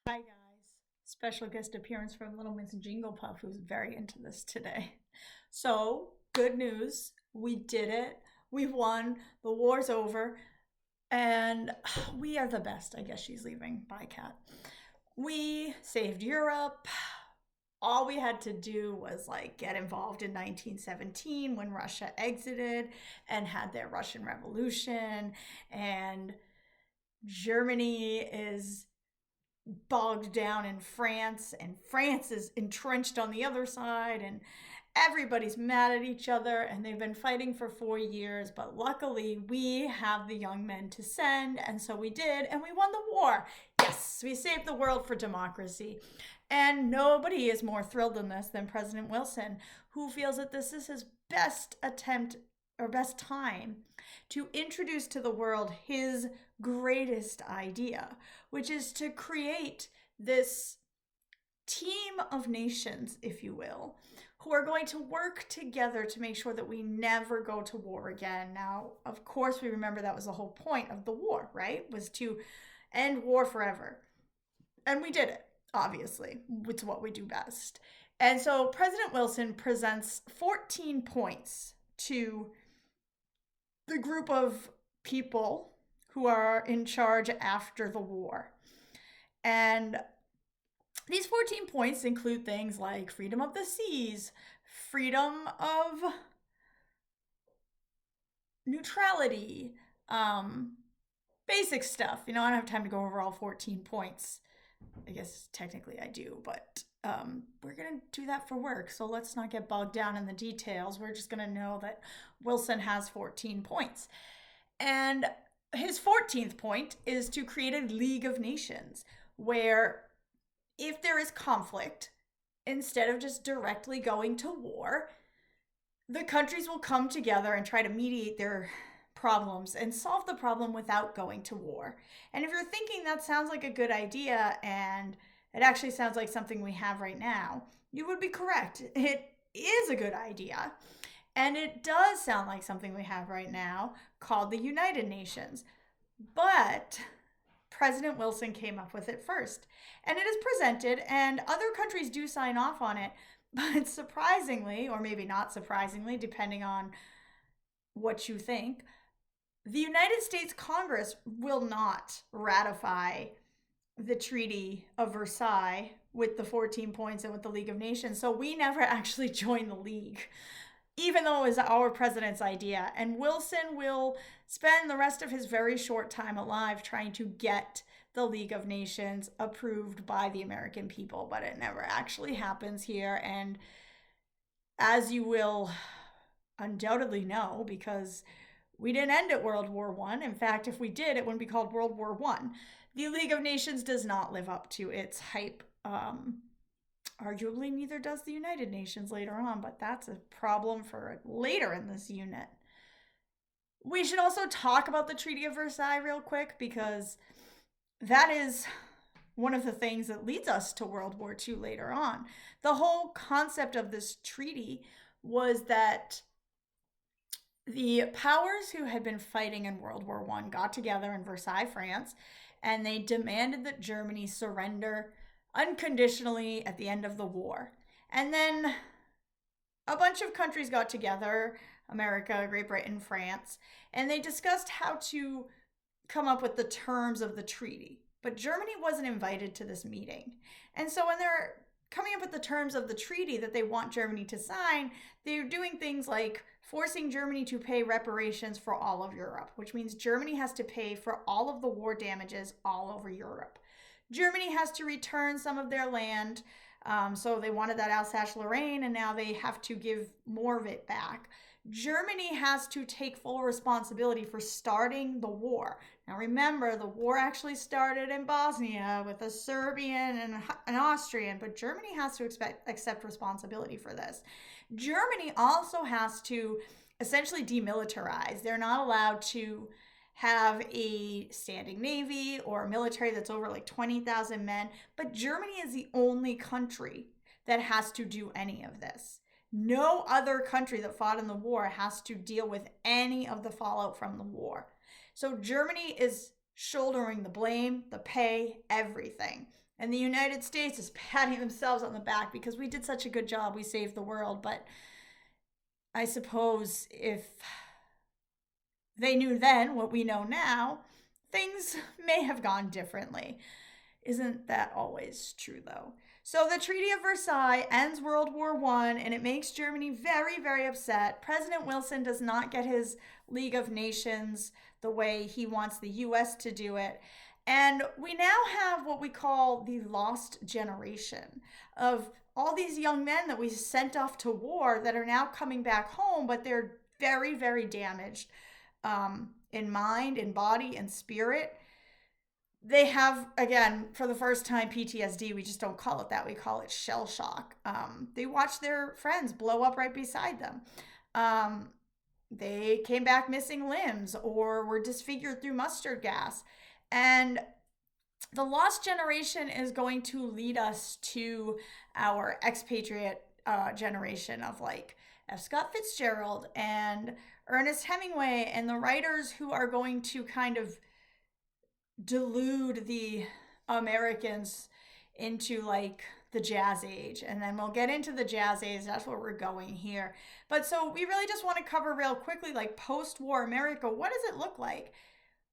Hi, guys. Special guest appearance from Little Miss Jingle Puff, who's very into this today. So, good news. We did it. We won. The war's over. And we are the best. I guess she's leaving. Bye, Cat. We saved Europe. All we had to do was get involved in 1917 when Russia exited and had their Russian Revolution. And Germany is bogged down in France, and France is entrenched on the other side, and everybody's mad at each other, and they've been fighting for 4 years. But luckily, we have the young men to send, and so we did, and we won the war. Yes, we saved the world for democracy. And nobody is more thrilled than this than President Wilson, who feels that this is his best attempt or best time to introduce to the world his greatest idea, which is to create this team of nations, if you will, who are going to work together to make sure that we never go to war again. Now, of course, we remember that was the whole point of the war, right? Was to end war forever. And we did it, obviously. It's what we do best. And so President Wilson presents 14 points to the group of people who are in charge after the war. And these 14 points include things like freedom of the seas, freedom of neutrality, basic stuff. I don't have time to go over all 14 points. I guess technically I do, but we're going to do that for work. So let's not get bogged down in the details. We're just going to know that Wilson has 14 points. And his 14th point is to create a League of Nations where if there is conflict, instead of just directly going to war, the countries will come together and try to mediate their problems and solve the problem without going to war. And if you're thinking that sounds like a good idea and it actually sounds like something we have right now, you would be correct. It is a good idea. And it does sound like something we have right now called the United Nations. But President Wilson came up with it first. And it is presented, and other countries do sign off on it. But surprisingly, or maybe not surprisingly, depending on what you think, the United States Congress will not ratify the Treaty of Versailles with the 14 points and with the League of Nations. So we never actually joined the League, even though it was our president's idea. And Wilson will spend the rest of his very short time alive trying to get the League of Nations approved by the American people, but it never actually happens here. And as you will undoubtedly know, because we didn't end at World War I. In fact, if we did, it wouldn't be called World War I. The League of Nations does not live up to its hype. Arguably, neither does the United Nations later on, but that's a problem for later in this unit. We should also talk about the Treaty of Versailles real quick, because that is one of the things that leads us to World War II later on. The whole concept of this treaty was that the powers who had been fighting in World War I got together in Versailles, France, and they demanded that Germany surrender unconditionally at the end of the war. And then a bunch of countries got together, America, Great Britain, France, and they discussed how to come up with the terms of the treaty. But Germany wasn't invited to this meeting. And so when they're coming up with the terms of the treaty that they want Germany to sign, they're doing things like forcing Germany to pay reparations for all of Europe, which means Germany has to pay for all of the war damages all over Europe. Germany has to return some of their land. So they wanted that Alsace-Lorraine, and now they have to give more of it back. Germany has to take full responsibility for starting the war. Now remember, the war actually started in Bosnia with a Serbian and an Austrian, but Germany has to accept responsibility for this. Germany also has to essentially demilitarize. They're not allowed to have a standing navy or a military that's over 20,000 men, but Germany is the only country that has to do any of this. No other country that fought in the war has to deal with any of the fallout from the war. So Germany is shouldering the blame, the pay, everything. And the United States is patting themselves on the back because we did such a good job. We saved the world. But I suppose if they knew then what we know now, things may have gone differently. Isn't that always true, though? So the Treaty of Versailles ends World War I, and it makes Germany very, very upset. President Wilson does not get his League of Nations the way he wants the US to do it. And we now have what we call the lost generation of all these young men that we sent off to war that are now coming back home, but they're very, very damaged in mind, in body, and spirit. They have, again, for the first time, PTSD. We just don't call it that. We call it shell shock. They watched their friends blow up right beside them. Um, they came back missing limbs or were disfigured through mustard gas. And the lost generation is going to lead us to our expatriate generation of like F. Scott Fitzgerald and Ernest Hemingway and the writers who are going to kind of delude the Americans into like the jazz age, and then we'll get into the jazz age. That's where we're going here. But so we really just want to cover real quickly like post-war America. What does it look like?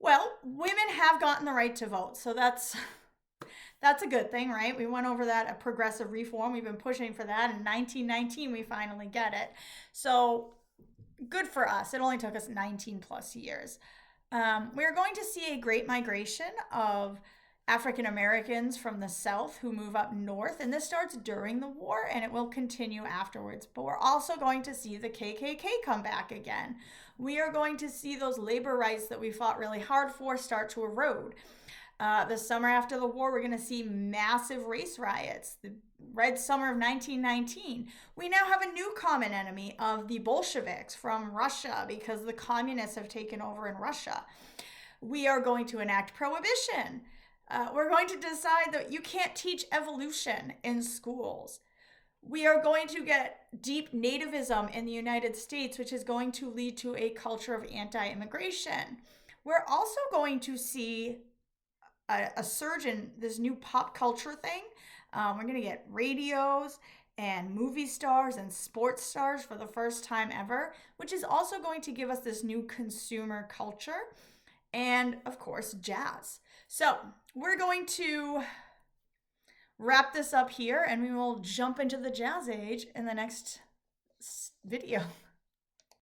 Well, women have gotten the right to vote, so that's a good thing, right? We went over that, a progressive reform. We've been pushing for that. In 1919 we finally get it, so good for us. It only took us 19 plus years. We're going to see a great migration of African Americans from the South who move up north, and this starts during the war and it will continue afterwards. But we're also going to see the KKK come back again. We are going to see those labor rights that we fought really hard for start to erode. The summer after the war, we're going to see massive race riots. The Red Summer of 1919. We now have a new common enemy of the Bolsheviks from Russia because the communists have taken over in Russia. We are going to enact prohibition. We're going to decide that you can't teach evolution in schools. We are going to get deep nativism in the United States, which is going to lead to a culture of anti-immigration. We're also going to see a surge in this new pop culture thing. We're going to get radios and movie stars and sports stars for the first time ever, which is also going to give us this new consumer culture and, of course, jazz. So we're going to wrap this up here and we will jump into the jazz age in the next video.